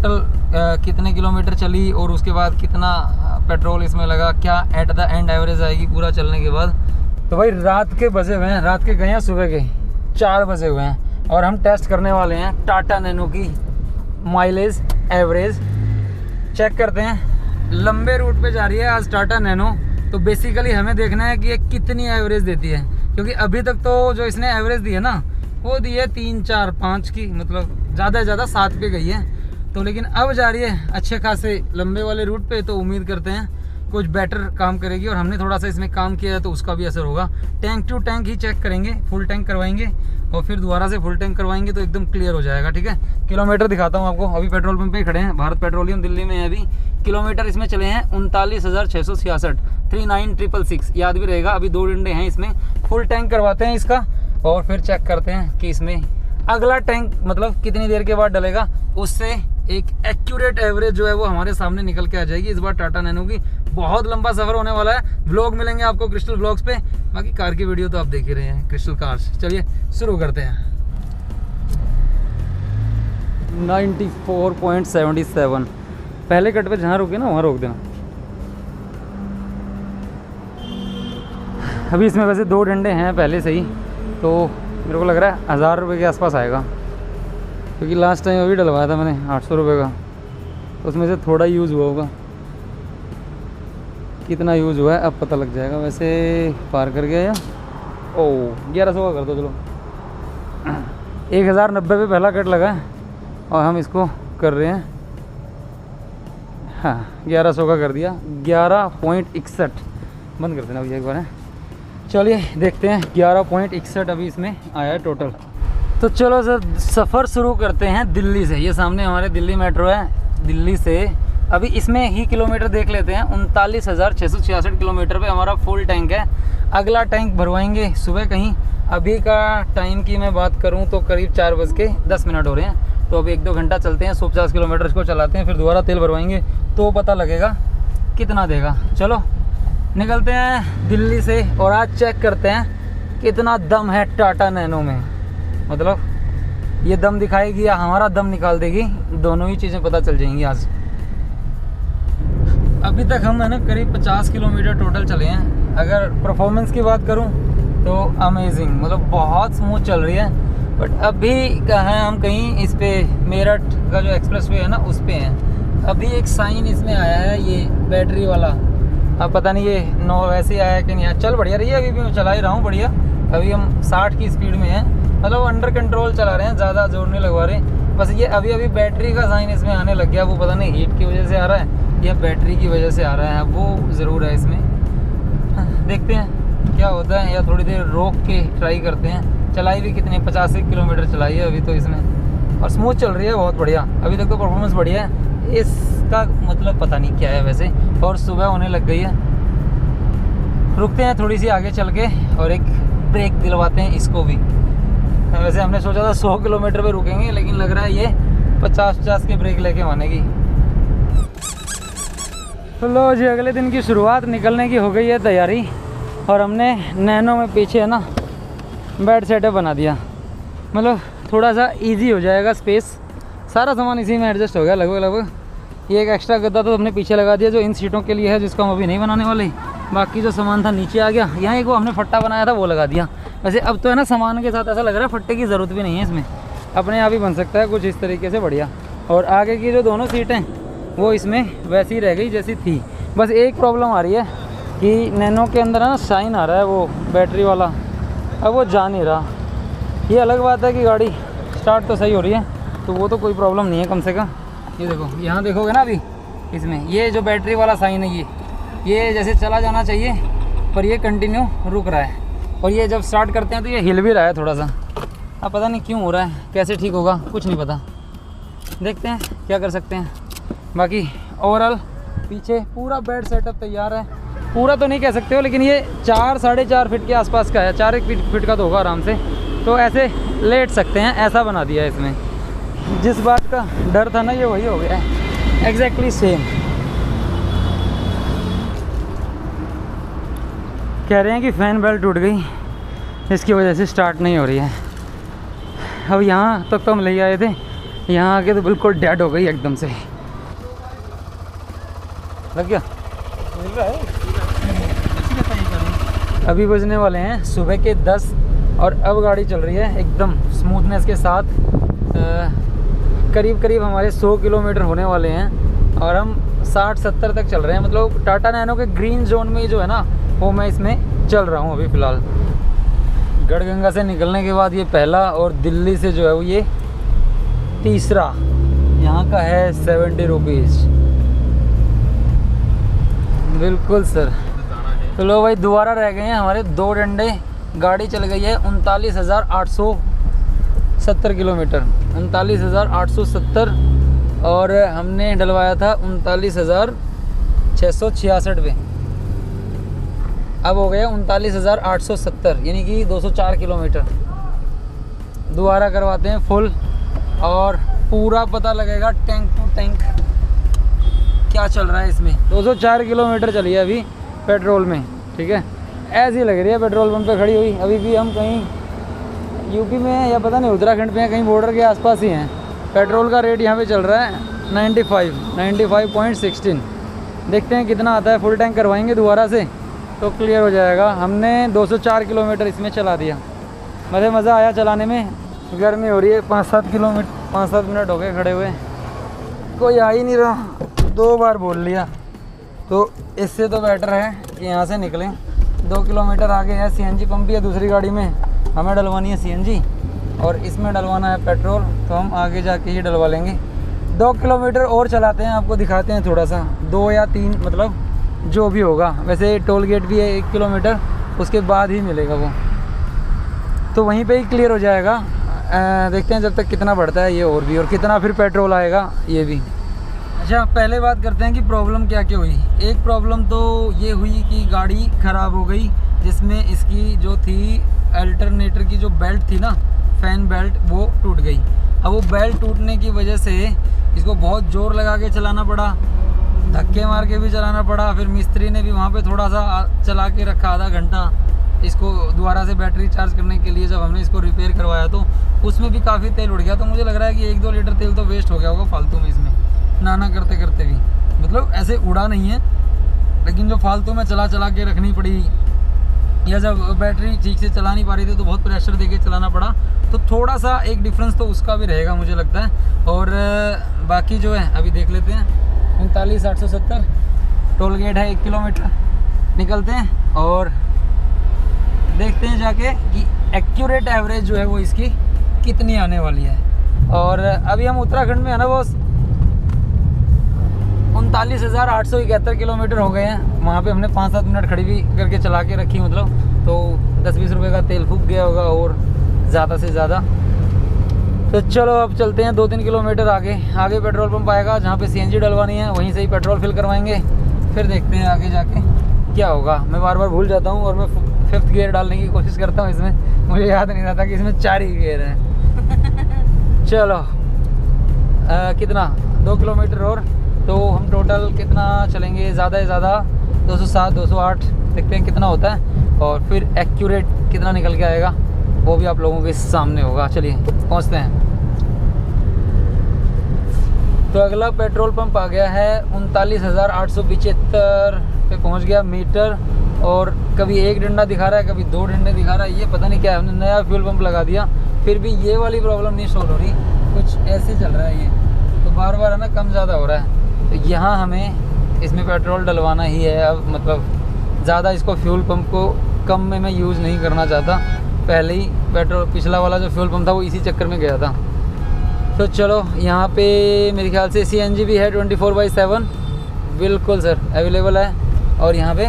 Total कितने kilometre चली और उसके बाद कितना पेट्रोल इसमें लगा, क्या एट द एंड एवरेज आएगी पूरा चलने के बाद। तो भाई रात के बजे हुए हैं, रात के गए हैं, सुबह के 4 बजे हुए हैं और हम टेस्ट करने वाले हैं टाटा नैनो की माइलेज एवरेज। चेक करते हैं। लंबे रूट पे जा रही है आज टाटा नैनो, तो बेसिकली हमें देखना है कि ये कितनी एवरेज देती है, क्योंकि अभी तक तो जो इसने एवरेज दी है ना वो दी है 3, 4, 5 की, मतलब ज़्यादा से ज़्यादा 7 पे गई है। तो लेकिन अब जा रही है अच्छे खासे लंबे वाले रूट पे, तो उम्मीद करते हैं कुछ बेटर काम करेगी। और हमने थोड़ा सा इसमें काम किया है तो उसका भी असर होगा। टैंक टू टैंक ही चेक करेंगे, फुल टैंक करवाएंगे और फिर दोबारा से फुल टैंक करवाएंगे तो एकदम क्लियर हो जाएगा। ठीक है, किलोमीटर दिखाता हूँ आपको। अभी पेट्रोल पंप पे खड़े हैं, भारत पेट्रोलियम दिल्ली में है अभी। किलोमीटर इसमें चले हैं 39,666, 39,666 याद भी रहेगा। अभी 2 डंडे हैं इसमें। फुल टैंक करवाते हैं इसका और फिर चेक करते हैं कि इसमें अगला टैंक मतलब कितनी देर के बाद डलेगा, उससे एक एक्यूरेट एवरेज जो है वो हमारे सामने निकल के आ जाएगी इस बार टाटा नैनो की। बहुत लंबा सफ़र होने वाला है। व्लॉग मिलेंगे आपको क्रिस्टल व्लॉग्स पे, बाकी कार की वीडियो तो आप देख ही रहे हैं क्रिस्टल कार्स। चलिए शुरू करते हैं। 94.77 पहले कट पे जहाँ रुके ना वहाँ रोक देना। अभी इसमें वैसे 2 डंडे हैं पहले से ही, तो मेरे को लग रहा है 1000 रुपये के आसपास आएगा, क्योंकि लास्ट टाइम अभी डलवाया था मैंने 800 रुपये का, तो उसमें से थोड़ा यूज़ हुआ होगा। कितना यूज़ हुआ है अब पता लग जाएगा। वैसे पार कर गया या 1100 का कर दो चलो। 1090 पे पहला कट लगा है और हम इसको कर रहे हैं, हाँ 1100 का कर दिया। 11.61 बंद कर देना भैया एक बार है। चलिए देखते हैं 11.61 अभी इसमें आया है टोटल। तो चलो सर सफ़र शुरू करते हैं दिल्ली से। ये सामने हमारे दिल्ली मेट्रो है। दिल्ली से अभी इसमें ही किलोमीटर देख लेते हैं। 39,666 किलोमीटर पे हमारा फुल टैंक है। अगला टैंक भरवाएंगे सुबह कहीं। अभी का टाइम की मैं बात करूं तो करीब 4:10 हो रहे हैं। तो अभी 1-2 घंटा चलते हैं, 150 किलोमीटर इसको चलाते हैं, फिर दोबारा तेल भरवाएंगे तो पता लगेगा कितना देगा। चलो निकलते हैं दिल्ली से और आज चेक करते हैं कितना दम है टाटा नैनो में। मतलब ये दम दिखाएगी या हमारा दम निकाल देगी, दोनों ही चीज़ें पता चल जाएंगी आज। अभी तक हम है ना करीब 50 किलोमीटर टोटल चले हैं। अगर परफॉर्मेंस की बात करूं तो अमेजिंग, मतलब बहुत स्मूथ चल रही है। बट अभी हैं हम कहीं इस पे मेरठ का जो एक्सप्रेस वे है ना उस पे हैं। अभी एक साइन इसमें आया है ये बैटरी वाला, अब पता नहीं ये वैसे ही आया है कि नहीं। चल बढ़िया रही है, अभी भी मैं चला ही रहा हूँ बढ़िया। अभी हम 60 की स्पीड में हैं, मतलब अंडर कंट्रोल चला रहे हैं, ज़्यादा जोर नहीं लगवा रहे। बस ये अभी अभी बैटरी का साइन इसमें आने लग गया। वो पता नहीं हीट की वजह से आ रहा है या बैटरी की वजह से आ रहा है, वो ज़रूर है इसमें। देखते हैं क्या होता है, या थोड़ी देर रोक के ट्राई करते हैं। चलाई भी कितनी 50 किलोमीटर चलाई है अभी तो इसमें, और स्मूथ चल रही है, बहुत बढ़िया। अभी तक तो परफॉर्मेंस बढ़िया है। इसका मतलब पता नहीं क्या है वैसे, और सुबह होने लग गई है। रुकते हैं थोड़ी सी आगे चल के और एक ब्रेक दिलवाते हैं इसको भी। वैसे हमने सोचा था 100 किलोमीटर पे रुकेंगे, लेकिन लग रहा है ये 50-50 के ब्रेक लेके मानेगी। तो लो जी अगले दिन की शुरुआत निकलने की हो गई है तैयारी, और हमने नैनो में पीछे है ना बेड सेटअप बना दिया। मतलब थोड़ा सा इजी हो जाएगा, स्पेस सारा सामान इसी में एडजस्ट हो गया लगभग। ये एक एक्स्ट्रा गद्दा तो हमने पीछे लगा दिया जो इन सीटों के लिए है, जिसको हम अभी नहीं बनाने वाले। बाकी जो सामान था नीचे आ गया। यहाँ एक वो हमने फट्टा बनाया था वो लगा दिया। वैसे अब तो है ना सामान के साथ ऐसा लग रहा है फट्टे की ज़रूरत भी नहीं है, इसमें अपने आप ही बन सकता है कुछ इस तरीके से, बढ़िया। और आगे की जो दोनों सीटें वो इसमें वैसी ही रह गई जैसी थी। बस एक प्रॉब्लम आ रही है कि नैनो के अंदर है ना साइन आ रहा है वो बैटरी वाला, अब वो जा नहीं रहा। ये अलग बात है कि गाड़ी स्टार्ट तो सही हो रही है, तो वो तो कोई प्रॉब्लम नहीं है कम से कम। ये देखो, यहाँ देखोगे ना अभी इसमें ये जो बैटरी वाला साइन है ये जैसे चला जाना चाहिए, पर ये कंटिन्यू रुक रहा है। और ये जब स्टार्ट करते हैं तो ये हिल भी रहा है थोड़ा सा। अब पता नहीं क्यों हो रहा है, कैसे ठीक होगा कुछ नहीं पता। देखते हैं क्या कर सकते हैं। बाकी ओवरऑल पीछे पूरा बेड सेटअप तैयार है। पूरा तो नहीं कह सकते हो, लेकिन ये 4-4.5 फीट के आसपास का है। 4 फीट का तो होगा आराम से, तो ऐसे लेट सकते हैं, ऐसा बना दिया है इसमें। जिस बात का डर था ना ये वही हो गया है, एग्जैक्टली सेम। कह रहे हैं कि फ़ैन बेल्ट टूट गई, इसकी वजह से स्टार्ट नहीं हो रही है। अब यहाँ तक तो हम ले आए थे, यहाँ आके तो बिल्कुल डेड हो गई एकदम से। लग गया? मिल रहा है। अभी बजने वाले हैं सुबह के 10 और अब गाड़ी चल रही है एकदम स्मूथनेस के साथ। करीब करीब हमारे 100 किलोमीटर होने वाले हैं और हम 60-70 तक चल रहे हैं। मतलब टाटा नैनो के ग्रीन जोन में जो है ना, वो मैं इसमें चल रहा हूँ अभी फ़िलहाल। गढ़गंगा से निकलने के बाद ये पहला और दिल्ली से जो है वो ये तीसरा। यहाँ का है 70 रुपीज़। बिल्कुल सर। तो लो भाई, दोबारा रह गए हैं हमारे 2 डंडे। गाड़ी चल गई है 39,870 किलोमीटर, 39,870 और हमने डलवाया था 39,666 पे। अब हो गया 39,870, यानी कि 204 किलोमीटर। दोबारा करवाते हैं फुल और पूरा पता लगेगा टैंक टू टैंक क्या चल रहा है इसमें। 204 किलोमीटर चली है अभी पेट्रोल में, ठीक है। ऐसी लग रही है पेट्रोल पंप पे खड़ी हुई। अभी भी हम कहीं यूपी में हैं या पता नहीं उत्तराखंड में हैं, कहीं बॉर्डर के आसपास ही हैं। पेट्रोल का रेट यहाँ पे चल रहा है 95.16। देखते हैं कितना आता है। फुल टैंक करवाएंगे दोबारा से तो क्लियर हो जाएगा। हमने 204 किलोमीटर इसमें चला दिया। मुझे मज़ा आया चलाने में। गर्मी हो रही है, 5-7 मिनट हो गए खड़े हुए, कोई आ ही नहीं रहा। 2 बार बोल लिया, तो इससे तो बेटर है कि यहाँ से निकलें। 2 किलोमीटर आगे है सीएनजी पंप भी है दूसरी गाड़ी में, हमें डलवानी है सीएनजी और इसमें डलवाना है पेट्रोल, तो हम आगे जाके ही डलवा लेंगे। 2 किलोमीटर और चलाते हैं, आपको दिखाते हैं थोड़ा सा। 2 या 3 मतलब जो भी होगा। वैसे टोल गेट भी है 1 किलोमीटर, उसके बाद ही मिलेगा वो, तो वहीं पे ही क्लियर हो जाएगा। देखते हैं जब तक कितना बढ़ता है ये और भी, और कितना फिर पेट्रोल आएगा ये भी। अच्छा, पहले बात करते हैं कि प्रॉब्लम क्या क्या हुई। एक प्रॉब्लम तो ये हुई कि गाड़ी ख़राब हो गई, जिसमें इसकी जो थी अल्टरनेटर की जो बेल्ट थी ना, फैन बेल्ट, वो टूट गई। अब वो बेल्ट टूटने की वजह से इसको बहुत ज़ोर लगा के चलाना पड़ा, धक्के मार के भी चलाना पड़ा। फिर मिस्त्री ने भी वहाँ पे थोड़ा सा चला के रखा आधा घंटा इसको दोबारा से बैटरी चार्ज करने के लिए। जब हमने इसको रिपेयर करवाया तो उसमें भी काफ़ी तेल उड़ गया। तो मुझे लग रहा है कि 1-2 लीटर तेल तो वेस्ट हो गया होगा फालतू में इसमें, नाना करते करते भी। मतलब ऐसे उड़ा नहीं है, लेकिन जो फालतू में चला के रखनी पड़ी, या जब बैटरी ठीक से चला नहीं पा रही थी तो बहुत प्रेशर देके चलाना पड़ा। तो थोड़ा सा एक डिफरेंस तो उसका भी रहेगा मुझे लगता है। और बाकी जो है अभी देख लेते हैं। 39,870 टोल गेट है, 1 किलोमीटर निकलते हैं और देखते हैं जाके कि एक्यूरेट एवरेज जो है वो इसकी कितनी आने वाली है। और अभी हम उत्तराखंड में है ना, वो 39,871 किलोमीटर हो गए हैं। वहाँ पे हमने 5-7 मिनट खड़ी भी करके चला के रखी, मतलब तो 10-20 रुपये का तेल फूक गया होगा और ज़्यादा से ज़्यादा। तो चलो अब चलते हैं 2-3 किलोमीटर आगे पेट्रोल पंप आएगा जहाँ पे सीएनजी डलवानी है, वहीं से ही पेट्रोल फिल करवाएंगे। फिर देखते हैं आगे जाके क्या होगा। मैं बार बार भूल जाता हूँ और मैं 5th गियर डालने की कोशिश करता हूँ इसमें, मुझे याद नहीं रहता कि इसमें 4 ही गियर हैं। चलो कितना 2 किलोमीटर और, तो हम टोटल कितना चलेंगे, ज़्यादा से ज़्यादा 207 208, देखते हैं कितना होता है और फिर एक्यूरेट कितना निकल के आएगा वो भी आप लोगों के सामने होगा। चलिए पहुंचते हैं। तो अगला पेट्रोल पंप आ गया है 39,875 पे पहुंच गया मीटर, और कभी 1 डंडा दिखा रहा है, कभी 2 डंडे दिखा रहा है, ये पता नहीं क्या है। हमने नया फ्यूल पंप लगा दिया, फिर भी ये वाली प्रॉब्लम नहीं सॉल्व हो रही, कुछ ऐसे चल रहा है ये, तो बार बार है ना कम ज़्यादा हो रहा है। तो यहाँ हमें इसमें पेट्रोल डलवाना ही है अब, मतलब ज़्यादा इसको फ्यूल पंप को कम में मैं यूज़ नहीं करना चाहता। पहले ही पेट्रोल, पिछला वाला जो फ्यूल पंप था वो इसी चक्कर में गया था। तो चलो यहाँ पे मेरे ख्याल से सीएनजी भी है 24/7, बिल्कुल सर अवेलेबल है, और यहाँ पे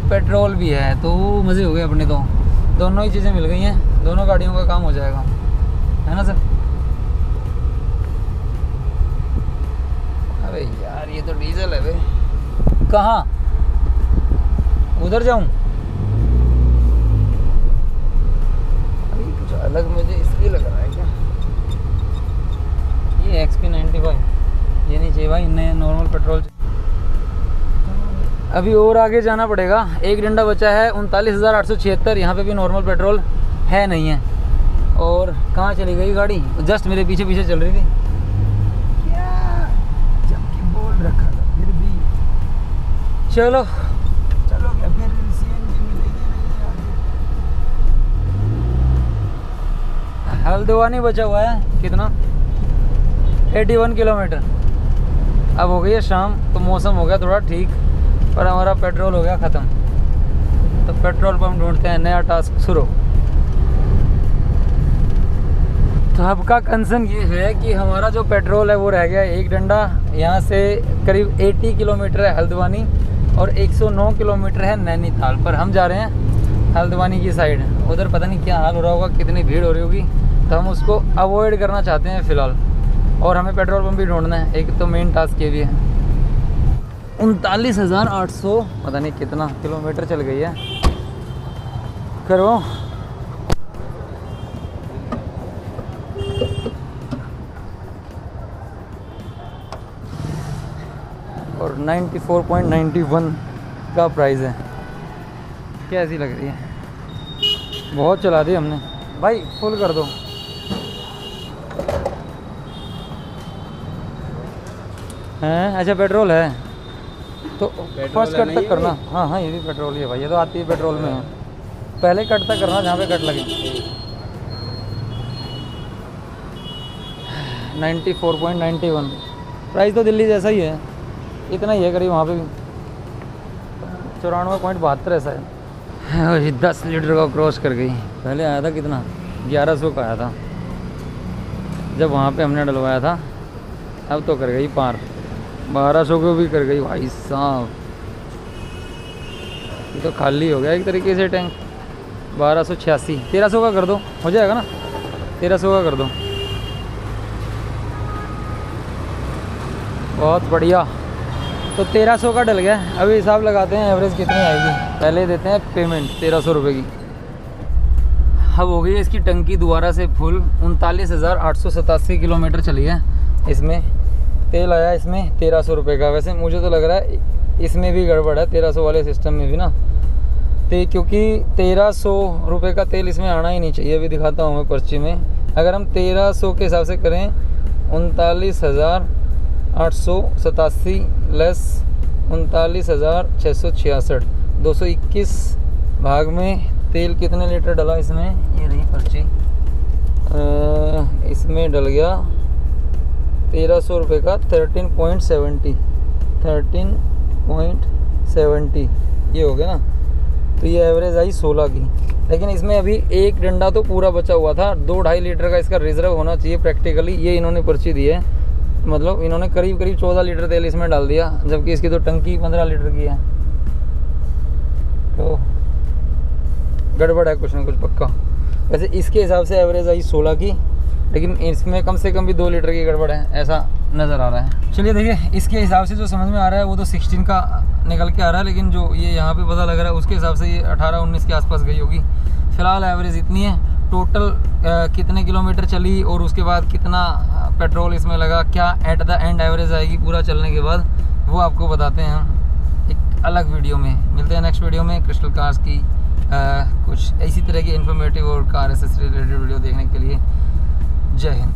पेट्रोल भी है। तो मज़े हो गए अपने, तो दोनों ही चीज़ें मिल गई हैं, दोनों गाड़ियों का काम हो जाएगा, है ना सर। अरे यार ये तो डीजल है भाई, कहाँ उधर जाऊँ? अरे कुछ अलग मुझे इसलिए लग रहा है क्या, ये XP95 ये नहीं चाहिए भाई, नए नॉर्मल पेट्रोल। अभी और आगे जाना पड़ेगा, 1 डंडा बचा है 39,876। यहाँ पे भी नॉर्मल पेट्रोल है नहीं है। और कहाँ चली गई गाड़ी, जस्ट मेरे पीछे पीछे चल रही थी। चलो चलो क्या फिर सीएनजी मिलेगी नहीं आगे। हल्द्वानी बचा हुआ है कितना 81 किलोमीटर। अब हो गई है शाम तो मौसम हो गया थोड़ा ठीक, पर हमारा पेट्रोल हो गया ख़त्म। तो पेट्रोल पंप ढूंढते हैं, नया टास्क शुरू। तो अब का कंसर्न ये है कि हमारा जो पेट्रोल है वो रह गया एक डंडा। यहाँ से करीब 80 किलोमीटर है हल्द्वानी और 109 किलोमीटर है नैनीताल। पर हम जा रहे हैं हल्द्वानी की साइड, उधर पता नहीं क्या हाल हो रहा होगा, कितनी भीड़ हो रही होगी, तो हम उसको अवॉइड करना चाहते हैं फ़िलहाल। और हमें पेट्रोल पंप भी ढूंढना है, एक तो मेन टास्क ये भी है। 39,800 पता नहीं कितना किलोमीटर चल गई है। करो और 94.91 का प्राइस है। कैसी लग रही है? बहुत चला दी हमने भाई, फुल कर दो। हैं अच्छा पेट्रोल है तो फर्स्ट कट तक करना। हाँ हाँ ये भी पेट्रोल ही है भाई, ये तो आती है पेट्रोल में है। पहले कट तक करना जहाँ पे कट लगे। 94.91 प्राइस तो दिल्ली जैसा ही है, इतना ही है करीब। वहाँ पे भी 94.72 ऐसा है। 10 लीटर का क्रॉस कर गई। पहले आया था कितना 1100 का आया था जब वहाँ पे हमने डलवाया था, अब तो कर गई पार 1200 को भी कर गई भाई साहब। ये तो खाली हो गया एक तरीके से टैंक। 1286 1300 का कर दो, हो जाएगा ना? 1300 का कर दो, बहुत बढ़िया। तो 1300 का डल गया। अभी हिसाब लगाते हैं एवरेज कितनी आएगी। पहले देते हैं पेमेंट 1300 रुपये की। अब हो गई है इसकी टंकी दोबारा से फुल। 39,887 किलोमीटर चली है। इसमें तेल आया इसमें 1300 रुपये का। वैसे मुझे तो लग रहा है इसमें भी गड़बड़ है 1300 वाले सिस्टम में भी ना, क्योंकि 1300 रुपये का तेल इसमें आना ही नहीं चाहिए। अभी दिखाता हूँ मैं पर्ची में। अगर हम 1300 के हिसाब से करें 39,887 लेस 39,666, 221 भाग में तेल कितने लीटर डला इसमें, ये रही पर्ची। इसमें डल गया 1300 रुपये का 13.70 ये हो गया ना। तो ये एवरेज आई 16 की। लेकिन इसमें अभी एक डंडा तो पूरा बचा हुआ था। 2-2.5 लीटर का इसका रिजर्व होना चाहिए प्रैक्टिकली। ये इन्होंने पर्ची दी है, मतलब इन्होंने करीब 14 लीटर तेल इसमें डाल दिया, जबकि इसकी तो टंकी 15 लीटर की है। तो गड़बड़ है कुछ ना कुछ पक्का। वैसे इसके हिसाब से एवरेज आई 16 की, लेकिन इसमें कम से कम भी 2 लीटर की गड़बड़ है, ऐसा नज़र आ रहा है। चलिए देखिए, इसके हिसाब से जो समझ में आ रहा है वो तो 16 का निकल के आ रहा है, लेकिन जो ये यहाँ पे पता लग रहा है उसके हिसाब से ये 18-19 के आसपास गई होगी। फ़िलहाल एवरेज इतनी है। टोटल कितने किलोमीटर चली और उसके बाद कितना पेट्रोल इसमें लगा, क्या एट द एंड एवरेज आएगी पूरा चलने के बाद, वो आपको बताते हैं हम एक अलग वीडियो में। मिलते हैं नेक्स्ट वीडियो में क्रिस्टल कार्स की कुछ इसी तरह की इन्फॉर्मेटिव और कार एसेसरी रिलेटेड वीडियो देखने के लिए। जय हिंद।